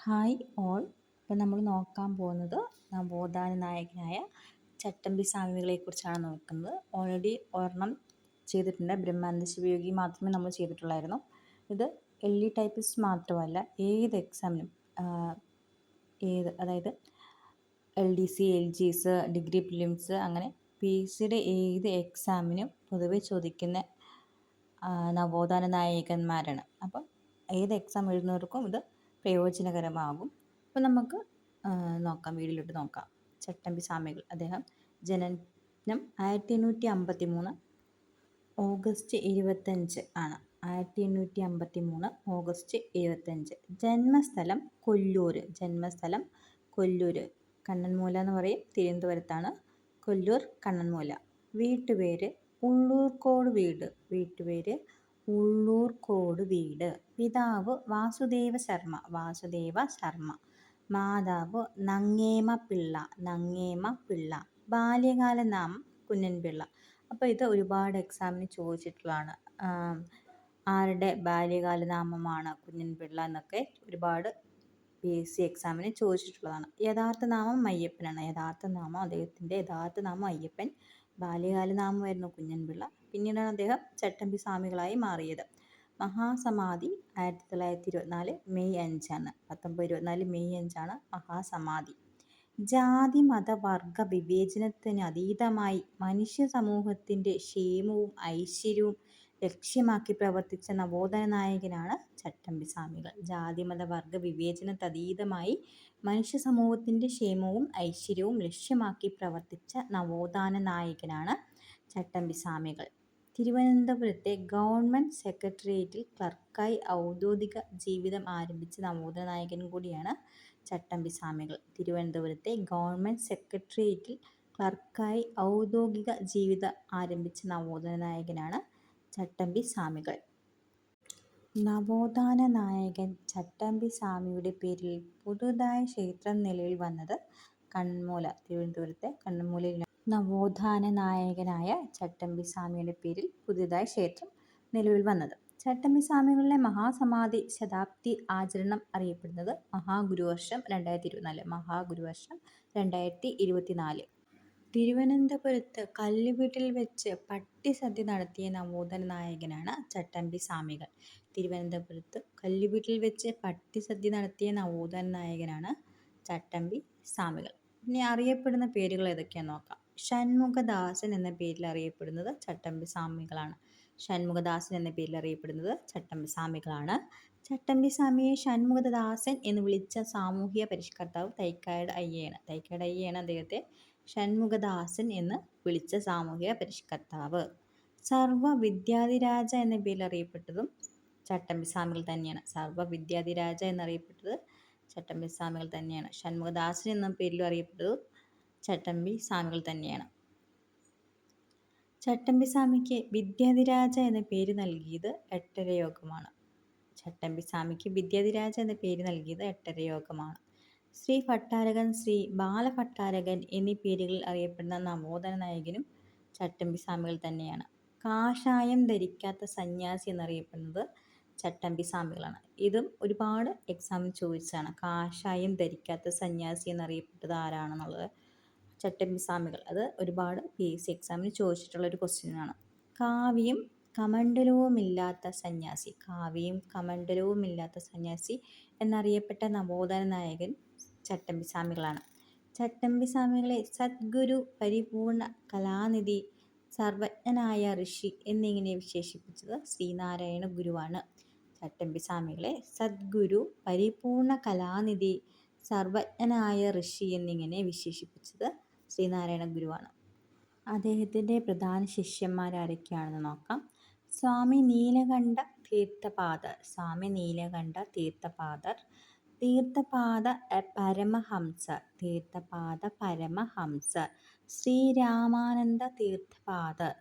Hi all. ഇപ്പം നമ്മൾ നോക്കാൻ പോകുന്നത് നവോത്ഥാന നായകനായ ചട്ടമ്പി സ്വാമികളെക്കുറിച്ചാണ് നോക്കുന്നത്. ഓൾറെഡി ഒരെണ്ണം ചെയ്തിട്ടുണ്ട്, ബ്രഹ്മാനന്ദ ശിവയോഗി മാത്രമേ നമ്മൾ ചെയ്തിട്ടുള്ളായിരുന്നു. ഇത് ടൈപ്പിസ്റ്റ് മാത്രമല്ല, ഏത് എക്സാമിനും അതായത് LDC, LGS, ഡിഗ്രി പ്രിലിംസ്, അങ്ങനെ PCയുടെ ഏത് എക്സാമിനും പൊതുവെ ചോദിക്കുന്ന നവോത്ഥാന നായകന്മാരാണ്. അപ്പം ഏത് എക്സാം എഴുതുന്നവർക്കും ഇത് പ്രയോജനകരമാകും. അപ്പം നമുക്ക് വീഡിയോയിലോട്ട് നോക്കാം. ചട്ടമ്പി സ്വാമികൾ, അദ്ദേഹം ജനനം 1853 ഓഗസ്റ്റ് 25 ആണ്. 1853 ഓഗസ്റ്റ് 25. ജന്മസ്ഥലം കൊല്ലൂർ. കണ്ണൻമൂല എന്ന് പറയും, തിരുവനന്തപുരത്താണ്. കൊല്ലൂർ കണ്ണൻമൂല. വീട്ടുപേര് ഉള്ളൂർക്കോട് വീട്. പിതാവ് വാസുദേവ ശർമ്മ. മാതാവ് നങ്ങേമ പിള്ള. ബാല്യകാല നാമം കുഞ്ഞൻപിള്ള. അപ്പോൾ ഇത് ഒരുപാട് എക്സാമിന് ചോദിച്ചിട്ടുള്ളതാണ്. ആരുടെ ബാല്യകാല നാമമാണ് കുഞ്ഞൻപിള്ള എന്നൊക്കെ ഒരുപാട് PSC എക്സാമിന് ചോദിച്ചിട്ടുള്ളതാണ്. യഥാർത്ഥ നാമം അയ്യപ്പനാണ്. അദ്ദേഹത്തിൻ്റെ യഥാർത്ഥ നാമം അയ്യപ്പൻ. ബാല്യകാല നാമമായിരുന്നു കുഞ്ഞൻപിള്ള. പിന്നീടാണ് അദ്ദേഹം ചട്ടമ്പി സ്വാമികളായി മാറിയത്. മഹാസമാധി 1924 മെയ് 5ആണ്. 1924 മെയ് 5ആണ് മഹാസമാധി. ജാതി മത വർഗ വിവേചനത്തിന് അതീതമായി മനുഷ്യ സമൂഹത്തിൻ്റെ ക്ഷേമവും ഐശ്വര്യവും ലക്ഷ്യമാക്കി പ്രവർത്തിച്ച നവോത്ഥാന നായകനാണ് ചട്ടമ്പി സ്വാമികൾ. ജാതി മത വർഗ വിവേചനത്തതീതമായി മനുഷ്യ സമൂഹത്തിൻ്റെ ക്ഷേമവും ഐശ്വര്യവും ലക്ഷ്യമാക്കി പ്രവർത്തിച്ച നവോത്ഥാന നായകനാണ് ചട്ടമ്പി സ്വാമികൾ. തിരുവനന്തപുരത്തെ ഗവൺമെൻറ് സെക്രട്ടേറിയറ്റിൽ ക്ലർക്കായി ഔദ്യോഗിക ജീവിതം ആരംഭിച്ച നവോത്ഥാന നായകൻ കൂടിയാണ് ചട്ടമ്പി സ്വാമികൾ. തിരുവനന്തപുരത്തെ ഗവൺമെൻറ് സെക്രട്ടേറിയറ്റിൽ ക്ലർക്കായി ഔദ്യോഗിക ജീവിതം ആരംഭിച്ച നവോത്ഥാന നായകനാണ് ചട്ടമ്പി സ്വാമികൾ. നവോത്ഥാന നായകൻ ചട്ടമ്പി സ്വാമിയുടെ പേരിൽ പുതുതായി ക്ഷേത്രം നിലവിൽ വന്നത് കണ്ണൻമൂല, തിരുവനന്തപുരത്തെ കണ്ണൻമൂലയിൽ. നവോത്ഥാന നായകനായ ചട്ടമ്പി സ്വാമിയുടെ പേരിൽ പുതുതായി ക്ഷേത്രം നിലവിൽ വന്നത്. ചട്ടമ്പി സ്വാമികളുടെ മഹാസമാധി ശതാബ്ദി ആചരണം അറിയപ്പെടുന്നത് മഹാഗുരുവർഷം 2024. തിരുവനന്തപുരത്ത് കല്ലുവീട്ടിൽ വെച്ച് പട്ടിസദ്യ നടത്തിയ നവോത്ഥാന നായകനാണ് ചട്ടമ്പി സ്വാമികൾ. തിരുവനന്തപുരത്ത് കല്ലുവീട്ടിൽ വെച്ച് പട്ടിസദ്യ നടത്തിയ നവോത്ഥാന നായകനാണ് ചട്ടമ്പി സ്വാമികൾ. പിന്നെ അറിയപ്പെടുന്ന പേരുകൾ ഏതൊക്കെയാണെന്ന് നോക്കാം. ഷൺമുഖദാസൻ എന്ന പേരിൽ അറിയപ്പെടുന്നത് ചട്ടമ്പി സ്വാമികളാണ്. ചട്ടമ്പി സ്വാമിയെ ഷൺമുഖദാസൻ എന്ന് വിളിച്ച സാമൂഹ്യ പരിഷ്കർത്താവ് തൈക്കാട് അയ്യയാണ് അദ്ദേഹത്തെ ഷൺമുഖദാസൻ എന്ന് വിളിച്ച സാമൂഹ്യ പരിഷ്കർത്താവ്. സർവ വിദ്യാധിരാജ എന്ന പേരിൽ അറിയപ്പെട്ടതും ചട്ടമ്പി സ്വാമികൾ തന്നെയാണ്. ഷൺമുഖദാസൻ എന്ന പേരിൽ അറിയപ്പെട്ടതും ചട്ടമ്പി സ്വാമികൾ തന്നെയാണ്. ചട്ടമ്പി സ്വാമിക്ക് വിദ്യാധിരാജ എന്ന പേര് നൽകിയത് എട്ടരയോഗമാണ്. ശ്രീ ഭട്ടാരകൻ, ശ്രീ ബാലഭട്ടാരകൻ എന്നീ പേരുകളിൽ അറിയപ്പെടുന്ന നവോത്ഥാന നായകനും ചട്ടമ്പി സ്വാമികൾ തന്നെയാണ്. കാഷായം ധരിക്കാത്ത സന്യാസി എന്നറിയപ്പെടുന്നത് ചട്ടമ്പി സ്വാമികളാണ്. ഇതും ഒരുപാട് എക്സാമിന് ചോദിച്ചതാണ്. കാഷായം ധരിക്കാത്ത സന്യാസി എന്നറിയപ്പെട്ടത് ആരാണെന്നുള്ളത് ചട്ടമ്പി സ്വാമികൾ. അത് ഒരുപാട് PSC എക്സാമിന് ചോദിച്ചിട്ടുള്ള ഒരു ക്വസ്റ്റ്യനാണ്. കാവിയും കമണ്ഡലവുമില്ലാത്ത സന്യാസി എന്നറിയപ്പെട്ട നവോത്ഥാന നായകൻ ചട്ടമ്പി സ്വാമികളാണ്. ചട്ടമ്പി സ്വാമികളെ സദ്ഗുരു, പരിപൂർണ കലാനിധി, സർവജ്ഞനായ ഋഷി എന്നിങ്ങനെ വിശേഷിപ്പിച്ചത് ശ്രീനാരായണ ഗുരുവാണ്. ചട്ടമ്പി സ്വാമികളെ സദ്ഗുരു, പരിപൂർണ കലാനിധി, സർവജ്ഞനായ ഋഷി എന്നിങ്ങനെ വിശേഷിപ്പിച്ചത് ശ്രീനാരായണ ഗുരുവാണ്. അദ്ദേഹത്തിൻ്റെ പ്രധാന ശിഷ്യന്മാരാരൊക്കെയാണെന്ന് നോക്കാം. സ്വാമി നീലകണ്ഠ തീർത്ഥപാദർ, തീർത്ഥപാദ പരമഹംസർ, ശ്രീരാമാനന്ദ തീർത്ഥപാദർ,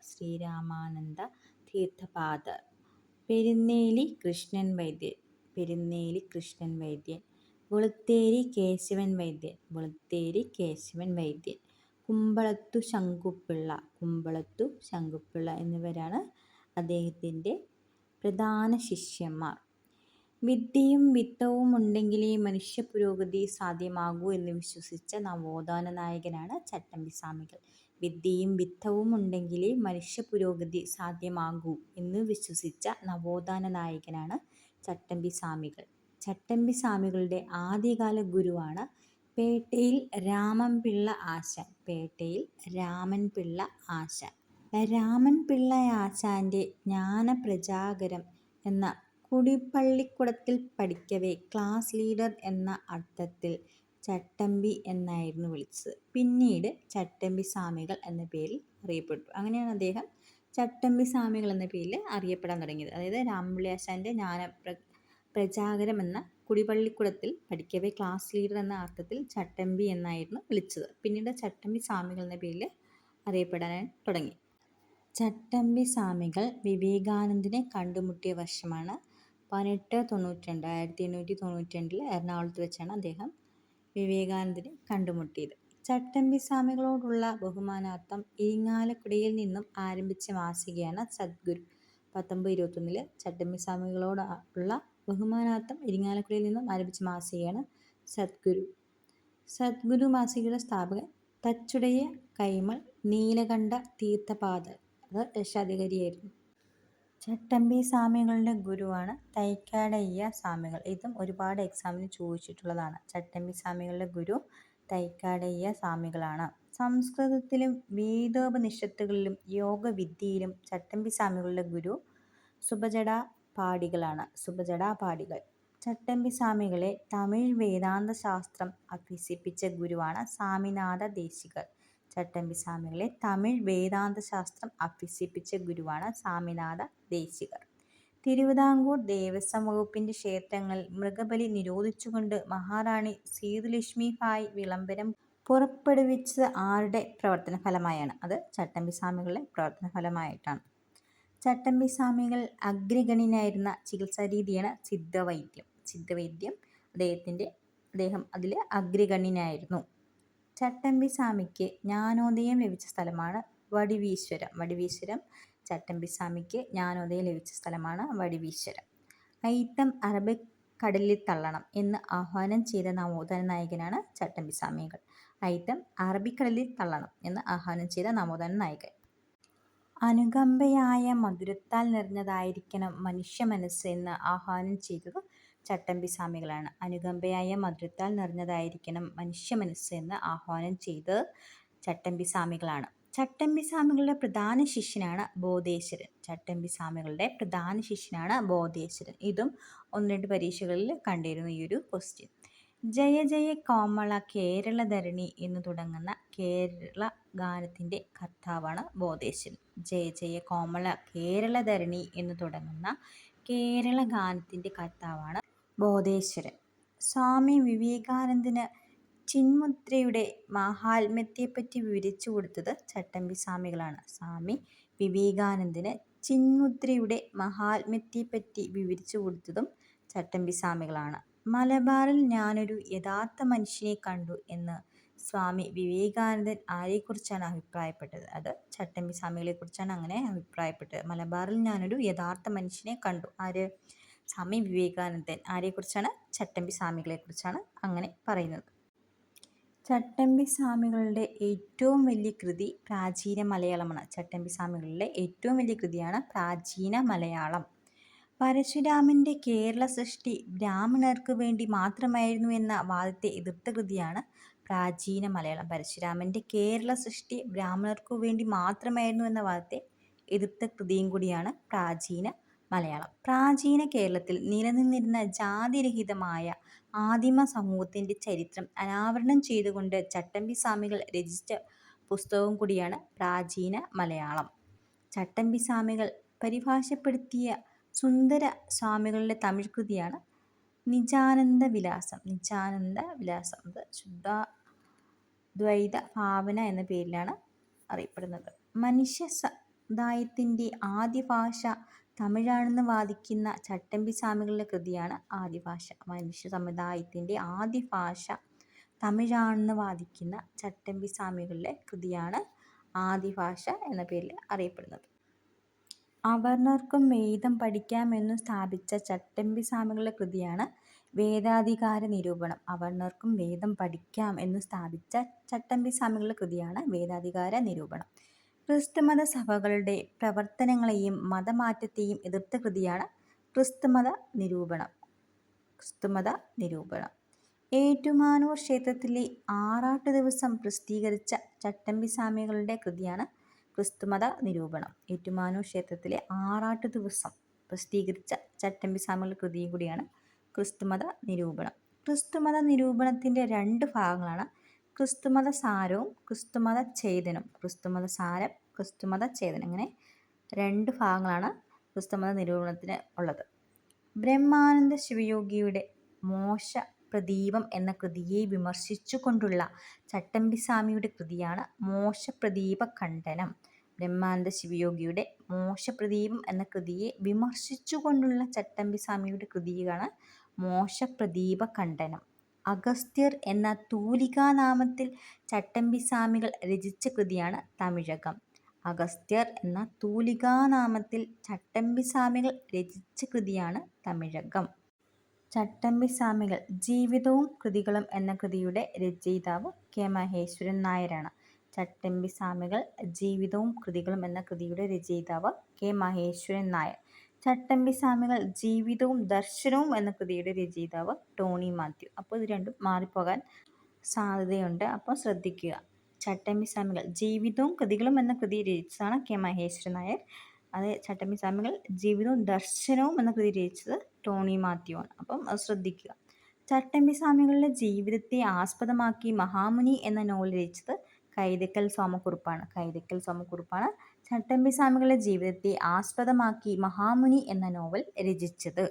പെരുന്നേലി കൃഷ്ണൻ വൈദ്യൻ, വെളുത്തേരി കേശവൻ വൈദ്യൻ, കുമ്പളത്തു ശങ്കുപിള്ള എന്നിവരാണ് അദ്ദേഹത്തിൻ്റെ പ്രധാന ശിഷ്യന്മാർ. വിദ്യയും വിത്തവും ഉണ്ടെങ്കിലേ മനുഷ്യ പുരോഗതി സാധ്യമാകൂ എന്ന് വിശ്വസിച്ച നവോത്ഥാന നായകനാണ് ചട്ടമ്പി സ്വാമികൾ. വിദ്യയും വിത്തവും ഉണ്ടെങ്കിലേ മനുഷ്യ പുരോഗതി സാധ്യമാകൂ എന്ന് വിശ്വസിച്ച നവോത്ഥാന നായകനാണ് ചട്ടമ്പി സ്വാമികൾ. ചട്ടമ്പി സ്വാമികളുടെ ആദ്യകാല ഗുരുവാണ് പേട്ടയിൽ രാമൻപിള്ള ആശാൻ. പേട്ടയിൽ രാമൻപിള്ള ആശാൻ. രാമൻപിള്ള ആശാന്റെ ജ്ഞാനപ്രചാരകം എന്ന കുടിപ്പള്ളിക്കുടത്തിൽ പഠിക്കവേ ക്ലാസ് ലീഡർ എന്ന അർത്ഥത്തിൽ ചട്ടമ്പി എന്നായിരുന്നു വിളിച്ചത്. പിന്നീട് ചട്ടമ്പി സ്വാമികൾ എന്ന പേരിൽ അറിയപ്പെട്ടു. അങ്ങനെയാണ് അദ്ദേഹം ചട്ടമ്പി സ്വാമികൾ എന്ന പേരിൽ അറിയപ്പെടാൻ തുടങ്ങിയത്. അതായത് രാമൻപിള്ള ആശാന്റെ പ്രചാരകം എന്ന കുടിപ്പള്ളിക്കുടത്തിൽ പഠിക്കവേ ക്ലാസ് ലീഡർ എന്ന അർത്ഥത്തിൽ ചട്ടമ്പി എന്നായിരുന്നു വിളിച്ചത്. പിന്നീട് ചട്ടമ്പി സ്വാമികൾ എന്ന പേരിൽ അറിയപ്പെടാൻ തുടങ്ങി. ചട്ടമ്പി സ്വാമികൾ വിവേകാനന്ദനെ കണ്ടുമുട്ടിയ വർഷമാണ് 1892. 1892 എറണാകുളത്ത് വെച്ചാണ് അദ്ദേഹം വിവേകാനന്ദനെ കണ്ടുമുട്ടിയത്. ചട്ടമ്പി സ്വാമികളോടുള്ള ബഹുമാനാർത്ഥം ഇരിങ്ങാലക്കുടയിൽ നിന്നും ആരംഭിച്ച മാസികയാണ് സദ്ഗുരു. 1921 ചട്ടമ്പി സ്വാമികളോടുള്ള ബഹുമാനാർത്ഥം ഇരിങ്ങാലക്കുടയിൽ നിന്നും ആരംഭിച്ച മാസികയാണ് സദ്ഗുരു. സദ്ഗുരു മാസികയുടെ സ്ഥാപകൻ തച്ചുടയ കൈമൾ നീലകണ്ഠ തീർത്ഥപാദർ രക്ഷാധികാരിയായിരുന്നു. ചട്ടമ്പി സ്വാമികളുടെ ഗുരുവാണ് തൈക്കാടയ്യ സ്വാമികൾ. ഇതും ഒരുപാട് എക്സാമിന് ചോദിച്ചിട്ടുള്ളതാണ്. ചട്ടമ്പി സ്വാമികളുടെ ഗുരു തൈക്കാടയ്യ സ്വാമികളാണ്. സംസ്കൃതത്തിലും വേദോപനിഷത്തുകളിലും യോഗവിദ്യയിലും ചട്ടമ്പി സ്വാമികളുടെ ഗുരു സുബജടാപാടികളാണ്. സുബജടാപാടികൾ. ചട്ടമ്പി സ്വാമികളെ തമിഴ് വേദാന്ത ശാസ്ത്രം അഭ്യസിപ്പിച്ച ഗുരുവാണ് സ്വാമിനാഥ ദേശികർ. ചട്ടമ്പി സ്വാമികളെ തമിഴ് വേദാന്ത ശാസ്ത്രം അഭ്യസിപ്പിച്ച ഗുരുവാണ് സ്വാമിനാഥ ദേശികർ. തിരുവിതാംകൂർ ദേവസ്വം വകുപ്പിന്റെ ക്ഷേത്രങ്ങളിൽ മൃഗബലി നിരോധിച്ചുകൊണ്ട് മഹാറാണി സേതുലക്ഷ്മി ഭായ് വിളംബരം പുറപ്പെടുവിച്ചത് ആരുടെ പ്രവർത്തന ഫലമായാണ്? അത് ചട്ടമ്പി സ്വാമികളുടെ പ്രവർത്തന ഫലമായിട്ടാണ്. ചട്ടമ്പി സ്വാമികൾ അഗ്രഗണ്യനായിരുന്ന ചികിത്സാരീതിയാണ് സിദ്ധവൈദ്യം. സിദ്ധവൈദ്യം അദ്ദേഹം അതിൽ അഗ്രഗണ്യനായിരുന്നു. ചട്ടമ്പി സ്വാമിക്ക് ജ്ഞാനോദയം ലഭിച്ച സ്ഥലമാണ് വടിവീശ്വരം. വടിവീശ്വരം ചട്ടമ്പി സ്വാമിക്ക് ജ്ഞാനോദയം ലഭിച്ച സ്ഥലമാണ് വടിവീശ്വരം. അയിത്തം അറബിക്കടലിൽ തള്ളണം എന്ന് ആഹ്വാനം ചെയ്ത നവോത്ഥാന നായകനാണ് ചട്ടമ്പി സ്വാമികൾ. അയിത്തം അറബിക്കടലിൽ തള്ളണം എന്ന് ആഹ്വാനം ചെയ്ത നവോത്ഥാന നായകൻ. അനുകമ്പയായ മധുരത്താൽ നിറഞ്ഞതായിരിക്കണം മനുഷ്യ മനസ്സ് എന്ന് ആഹ്വാനം ചെയ്തത് ചട്ടമ്പി സ്വാമികളാണ്. അനുകമ്പയായ മധുരത്താൽ നിറഞ്ഞതായിരിക്കണം മനുഷ്യ മനസ്സ് എന്ന് ആഹ്വാനം ചെയ്തത് ചട്ടമ്പി സ്വാമികളാണ്. ചട്ടമ്പി സ്വാമികളുടെ പ്രധാന ശിഷ്യനാണ് ബോധേശ്വരൻ. ചട്ടമ്പി സ്വാമികളുടെ പ്രധാന ശിഷ്യനാണ് ബോധേശ്വരൻ. ഇതും 1-2 പരീക്ഷകളിൽ കണ്ടിരുന്നു ഈ ഒരു ക്വസ്റ്റ്യൻ. ജയ ജയ കോമള കേരളധരണി എന്ന് തുടങ്ങുന്ന കേരള ഗാനത്തിൻ്റെ കർത്താവാണ് ബോധേശ്വരൻ. ജയ ജയ കോമള കേരളധരണി എന്ന് തുടങ്ങുന്ന കേരള ഗാനത്തിൻ്റെ കർത്താവാണ് ബോധേശ്വരൻ. സ്വാമി വിവേകാനന്ദന് ചിന്മുദ്രയുടെ മാഹാത്മ്യത്തെപ്പറ്റി വിവരിച്ചു കൊടുത്തത് ചട്ടമ്പി സ്വാമികളാണ്. സ്വാമി വിവേകാനന്ദന് ചിന്മുദ്രയുടെ മഹാത്മ്യത്തെപ്പറ്റി വിവരിച്ചു കൊടുത്തതും ചട്ടമ്പി സ്വാമികളാണ്. മലബാറിൽ ഞാനൊരു യഥാർത്ഥ മനുഷ്യനെ കണ്ടു എന്ന് സ്വാമി വിവേകാനന്ദൻ ആരെക്കുറിച്ചാണ് അഭിപ്രായപ്പെട്ടത്? അത് ചട്ടമ്പി സ്വാമികളെക്കുറിച്ചാണ് അങ്ങനെ അഭിപ്രായപ്പെട്ടത്. മലബാറിൽ ഞാനൊരു യഥാർത്ഥ മനുഷ്യനെ കണ്ടു. ആര്? സ്വാമി വിവേകാനന്ദൻ. ആരെക്കുറിച്ചാണ്? ചട്ടമ്പി സ്വാമികളെക്കുറിച്ചാണ് അങ്ങനെ പറയുന്നത്. ചട്ടമ്പി സ്വാമികളുടെ ഏറ്റവും വലിയ കൃതി പ്രാചീന മലയാളമാണ്. ചട്ടമ്പി സ്വാമികളുടെ ഏറ്റവും വലിയ കൃതിയാണ് പ്രാചീന മലയാളം. പരശുരാമന്റെ കേരള സൃഷ്ടി ബ്രാഹ്മണർക്ക് വേണ്ടി മാത്രമായിരുന്നു എന്ന വാദത്തെ എതിർത്ത കൃതിയാണ് പ്രാചീന മലയാളം. പരശുരാമന്റെ കേരള സൃഷ്ടി ബ്രാഹ്മണർക്കു വേണ്ടി മാത്രമായിരുന്നു എന്ന വാദത്തെ എതിർത്ത കൃതിയും കൂടിയാണ് പ്രാചീന മലയാളം. പ്രാചീന കേരളത്തിൽ നിലനിന്നിരുന്ന ജാതിരഹിതമായ ആദിമ സമൂഹത്തിൻ്റെ ചരിത്രം അനാവരണം ചെയ്തുകൊണ്ട് ചട്ടമ്പി സ്വാമികൾ രചിച്ച പുസ്തകവും കൂടിയാണ് പ്രാചീന മലയാളം. ചട്ടമ്പി സ്വാമികൾ പരിഭാഷപ്പെടുത്തിയ സുന്ദര സ്വാമികളുടെ തമിഴ് കൃതിയാണ് നിജാനന്ദ വിലാസം. നിജാനന്ദ വിലാസം അത് ശുദ്ധാദ്വൈത ഭാവന എന്ന പേരിലാണ് അറിയപ്പെടുന്നത്. മനുഷ്യ സമുദായത്തിൻ്റെ ആദ്യ ഭാഷ തമിഴാണെന്ന് വാദിക്കുന്ന ചട്ടമ്പി സ്വാമികളുടെ കൃതിയാണ് ആദിഭാഷ. മനുഷ്യ സമുദായത്തിൻ്റെ ആദ്യ ഭാഷ തമിഴാണെന്ന് വാദിക്കുന്ന ചട്ടമ്പി സ്വാമികളുടെ കൃതിയാണ് ആദിഭാഷ എന്ന പേരിൽ അറിയപ്പെടുന്നത്. അവർണ്ണർക്കും വേദം പഠിക്കാമെന്നു സ്ഥാപിച്ച ചട്ടമ്പി സ്വാമികളുടെ കൃതിയാണ് വേദാധികാര നിരൂപണം. അവർണ്ണർക്കും വേദം പഠിക്കാം എന്നു സ്ഥാപിച്ച ചട്ടമ്പി സ്വാമികളുടെ കൃതിയാണ് വേദാധികാര നിരൂപണം. ക്രിസ്തുമത സഭകളുടെ പ്രവർത്തനങ്ങളെയും മതമാറ്റത്തെയും എതിർത്ത കൃതിയാണ് ക്രിസ്തുമത നിരൂപണം. ക്രിസ്തുമത നിരൂപണം. ഏറ്റുമാനൂർ ക്ഷേത്രത്തിലെ ആറാട്ട് ദിവസം പ്രസിദ്ധീകരിച്ച ചട്ടമ്പി സ്വാമികളുടെ കൃതിയാണ് ക്രിസ്തുമത നിരൂപണം. ഏറ്റുമാനൂർ ക്ഷേത്രത്തിലെ ആറാട്ട് ദിവസം പ്രസിദ്ധീകരിച്ച ചട്ടമ്പി സ്വാമികളുടെ കൃതിയും കൂടിയാണ് ക്രിസ്തുമത നിരൂപണം. ക്രിസ്തുമത നിരൂപണത്തിൻ്റെ 2 ഭാഗങ്ങളാണ് ക്രിസ്തുമത സാരവും ക്രിസ്തുമത ഛേദനവും. ക്രിസ്തുമത സാരം, ക്രിസ്തുമത ഛേദനം, അങ്ങനെ 2 ഭാഗങ്ങളാണ് ക്രിസ്തുമത നിരൂപണത്തിന് ഉള്ളത്. ബ്രഹ്മാനന്ദ ശിവയോഗിയുടെ മോക്ഷ പ്രദീപം എന്ന കൃതിയെ വിമർശിച്ചുകൊണ്ടുള്ള ചട്ടമ്പി സ്വാമിയുടെ കൃതിയാണ് മോക്ഷപ്രദീപ ഖണ്ഡനം. ബ്രഹ്മാനന്ദ ശിവയോഗിയുടെ മോക്ഷപ്രദീപം എന്ന കൃതിയെ വിമർശിച്ചുകൊണ്ടുള്ള ചട്ടമ്പി സ്വാമിയുടെ കൃതിയാണ് മോക്ഷപ്രദീപ ഖണ്ഡനം. അഗസ്ത്യർ എന്ന തൂലികാനാമത്തിൽ ചട്ടമ്പി സ്വാമികൾ രചിച്ച കൃതിയാണ് തമിഴകം. അഗസ്ത്യർ എന്ന തൂലികാനാമത്തിൽ ചട്ടമ്പി സ്വാമികൾ രചിച്ച കൃതിയാണ് തമിഴകം. ചട്ടമ്പി സ്വാമികൾ ജീവിതവും കൃതികളും എന്ന കൃതിയുടെ രചയിതാവ് കെ. മഹേശ്വരൻ നായരാണ്. ചട്ടമ്പി സ്വാമികൾ ജീവിതവും കൃതികളും എന്ന കൃതിയുടെ രചയിതാവ് കെ. മഹേശ്വരൻ നായർ. ചട്ടമ്പി സ്വാമികൾ ജീവിതവും ദർശനവും എന്ന കൃതിയുടെ രചയിതാവ് ടോണി മാത്യു. അപ്പോൾ ഇത് രണ്ടും മാറിപ്പോകാൻ സാധ്യതയുണ്ട്, അപ്പോൾ ശ്രദ്ധിക്കുക. ചട്ടമ്പി സ്വാമികൾ ജീവിതവും കൃതികളും എന്ന കൃതി രചിച്ചതാണ് കെ. മഹേശ്വരൻ നായർ. അത് ചട്ടമ്പി സ്വാമികൾ ജീവിതവും ദർശനവും എന്ന കൃതി രചിച്ചത് ടോണി മാത്യു ആണ്. അപ്പം അത് ശ്രദ്ധിക്കുക. ചട്ടമ്പി സ്വാമികളുടെ ജീവിതത്തെ ആസ്പദമാക്കി മഹാമുനി എന്ന നോവൽ രചിച്ചത് കൈതക്കൽ സോമക്കുറുപ്പാണ്. കൈതക്കൽ സോമക്കുറുപ്പാണ് ചട്ടമ്പി സ്വാമികളുടെ ജീവിതത്തെ ആസ്പദമാക്കി മഹാമുനി എന്ന നോവൽ രചിച്ചത്.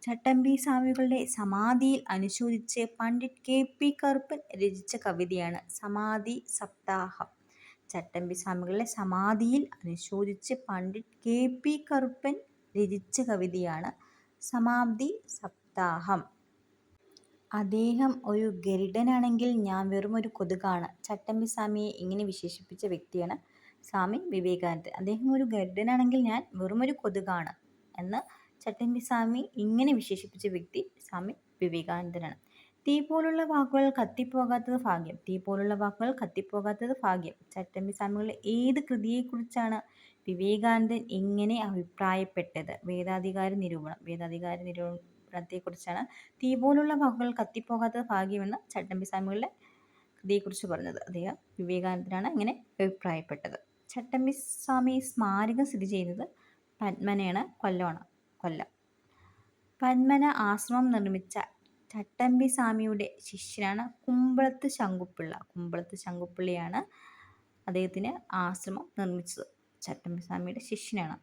ചട്ടമ്പി സ്വാമികളുടെ സമാധിയിൽ അനുശോചിച്ച് പണ്ഡിറ്റ് കെ.പി. കറുപ്പൻ രചിച്ച കവിതയാണ് സമാധി സപ്താഹം. ചട്ടമ്പി സ്വാമികളുടെ സമാധിയിൽ അനുശോചിച്ച് പണ്ഡിറ്റ് കെ.പി. കറുപ്പൻ രചിച്ച കവിതയാണ് സമാധി സപ്താഹം. അദ്ദേഹം ഒരു ഗരുഡനാണെങ്കിൽ ഞാൻ വെറുമൊരു കൊതുകാണ്. ചട്ടമ്പി സ്വാമിയെ ഇങ്ങനെ വിശേഷിപ്പിച്ച വ്യക്തിയാണ് സ്വാമി വിവേകാനന്ദൻ. അദ്ദേഹം ഒരു ഗരുഡനാണെങ്കിൽ ഞാൻ വെറുമൊരു കൊതുകാണ് എന്ന് ചട്ടമ്പി സ്വാമി ഇങ്ങനെ വിശേഷിപ്പിച്ച വ്യക്തി സ്വാമി വിവേകാനന്ദനാണ്. തീ പോലുള്ള വാക്കുകൾ കത്തിപ്പോകാത്തത് ഭാഗ്യം. തീ പോലുള്ള വാക്കുകൾ കത്തിപ്പോകാത്തത് ഭാഗ്യം. ചട്ടമ്പി സ്വാമികളുടെ ഏത് കൃതിയെക്കുറിച്ചാണ് വിവേകാനന്ദൻ ഇങ്ങനെ അഭിപ്രായപ്പെട്ടത്? വേദാധികാര നിരൂപണം. വേദാധികാര നിരൂപണത്തെക്കുറിച്ചാണ് തീ പോലുള്ള വാക്കുകൾ കത്തിപ്പോകാത്തത് ഭാഗ്യമെന്ന് ചട്ടമ്പി സ്വാമികളുടെ കൃതിയെക്കുറിച്ച് പറഞ്ഞത്. അദ്ദേഹം വിവേകാനന്ദനാണ് ഇങ്ങനെ അഭിപ്രായപ്പെട്ടത്. ചട്ടമ്പി സ്വാമി സ്മാരകം സ്ഥിതി ചെയ്യുന്നത് പന്മനയാണ്, കൊല്ലം. പന്മന ആശ്രമം നിർമ്മിച്ച ചട്ടമ്പി സ്വാമിയുടെ ശിഷ്യനാണ് കുമ്പളത്ത് ശങ്കുപിള്ള. കുമ്പളത്ത് ശങ്കുപിള്ളയാണ് അദ്ദേഹത്തിന് ആശ്രമം നിർമ്മിച്ചത്. ചട്ടമ്പി സ്വാമിയുടെ ശിഷ്യനാണ്.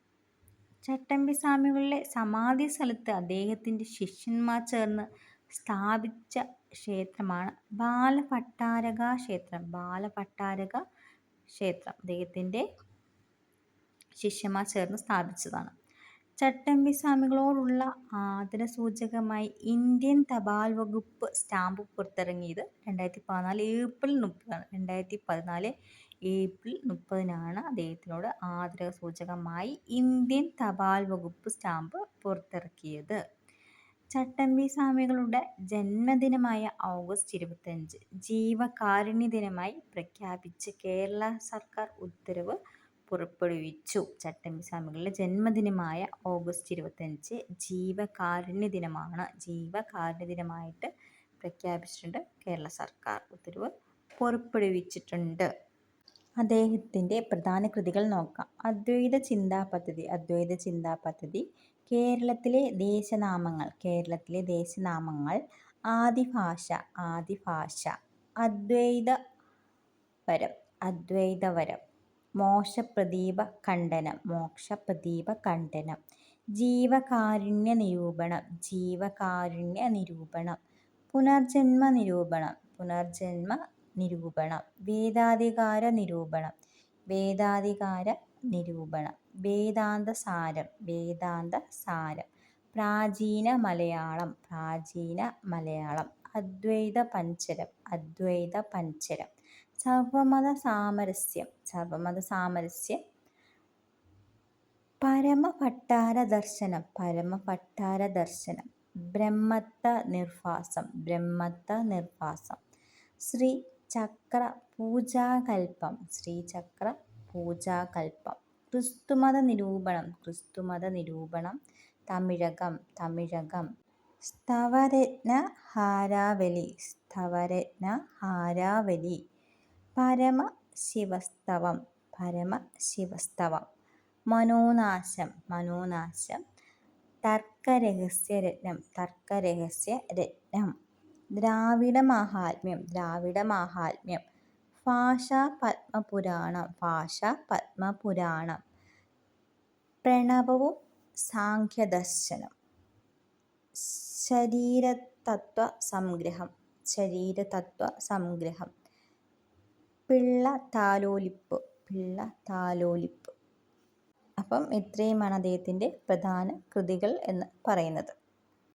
ചട്ടമ്പി സ്വാമികളുടെ സമാധി സ്ഥലത്ത് അദ്ദേഹത്തിൻ്റെ ശിഷ്യന്മാർ ചേർന്ന് സ്ഥാപിച്ച ക്ഷേത്രമാണ് ബാലഭട്ടാരക ക്ഷേത്രം. ബാലഭട്ടാരക ക്ഷേത്രം അദ്ദേഹത്തിൻ്റെ ശിഷ്യന്മാർ ചേർന്ന് സ്ഥാപിച്ചതാണ്. ചട്ടമ്പി സ്വാമികളോടുള്ള ആദരസൂചകമായി ഇന്ത്യൻ തപാൽ വകുപ്പ് സ്റ്റാമ്പ് പുറത്തിറങ്ങിയത് 2014 ഏപ്രിൽ 30 2014 ഏപ്രിൽ 30 അദ്ദേഹത്തിനോട് ആദരസൂചകമായി ഇന്ത്യൻ തപാൽ വകുപ്പ് സ്റ്റാമ്പ് പുറത്തിറക്കിയത്. ചട്ടമ്പി സ്വാമികളുടെ ജന്മദിനമായ ഓഗസ്റ്റ് 25 ജീവകാരുണ്യ ദിനമായി പ്രഖ്യാപിച്ച് കേരള സർക്കാർ ഉത്തരവ് പുറപ്പെടുവിച്ചു. ചട്ടമ്പി സ്വാമികളുടെ ജന്മദിനമായ ഓഗസ്റ്റ് 25 ജീവകാരുണ്യ ദിനമാണ്. ജീവകാരുണ്യ ദിനമായിട്ട് പ്രഖ്യാപിച്ചിട്ടുണ്ട്. കേരള സർക്കാർ ഉത്തരവ് പുറപ്പെടുവിച്ചിട്ടുണ്ട്. അദ്ദേഹത്തിൻ്റെ പ്രധാന കൃതികൾ നോക്കാം. അദ്വൈത ചിന്താ പദ്ധതി. അദ്വൈത ചിന്താ പദ്ധതി. കേരളത്തിലെ ദേശനാമങ്ങൾ. കേരളത്തിലെ ദേശനാമങ്ങൾ. ആദിഭാഷ. ആദിഭാഷ. അദ്വൈതവരം. അദ്വൈതവരം. മോക്ഷപ്രദീപ ഖണ്ഡനം. മോക്ഷപ്രദീപ ഖണ്ഡനം. ജീവകാരുണ്യ നിരൂപണം. ജീവകാരുണ്യ നിരൂപണം. പുനർജന്മ നിരൂപണം. പുനർജന്മ നിരൂപണം. വേദാധികാര നിരൂപണം. വേദാധികാര നിരൂപണം. വേദാന്തസാരം. വേദാന്തസാരം. പ്രാചീന മലയാളം. പ്രാചീന മലയാളം. അദ്വൈത പഞ്ചരം. അദ്വൈത പഞ്ചരം. സർവമത സാമരസ്യം. സർവമത സാമരസ്യം. പരമപട്ടാര ദർശനം, പരമപട്ടാര ദർശനം. ബ്രഹ്മത്ത നിർഭാസം, ബ്രഹ്മത്ത നിർഭാസം. ശ്രീചക്ര പൂജാകൽപ്പം, ശ്രീചക്ര പൂജാകൽപ്പം. ക്രിസ്തുമത നിരൂപണം, ക്രിസ്തുമത നിരൂപണം. തമിഴകം, തമിഴകം. സ്തവരത്ന ഹാരാവലി, സ്തവരത്ന ഹാരാവലി. പരമശിവസ്തവം, പരമശിവസ്തവം. മനോനാശം, മനോനാശം. തർക്കരഹസ്യരത്നം, തർക്കരഹസ്യരത്നം. ദ്രാവിഡമാഹാത്മ്യം, ദ്രാവിഡമാഹാത്മ്യം. ഭാഷാപദ്മപുരാണം, ഭാഷാപദ്മപുരാണം. പ്രണവവും സാംഖ്യദർശനം. ശരീരതത്വസംഗ്രഹം, ശരീരതത്വസംഗ്രഹം. പിള്ളതാലോലിപ്പ്, പിള്ളതാലോലിപ്പ്. അപ്പം ഇത്രയുമാണ് അദ്ദേഹത്തിൻ്റെ പ്രധാന കൃതികൾ എന്ന് പറയുന്നത്.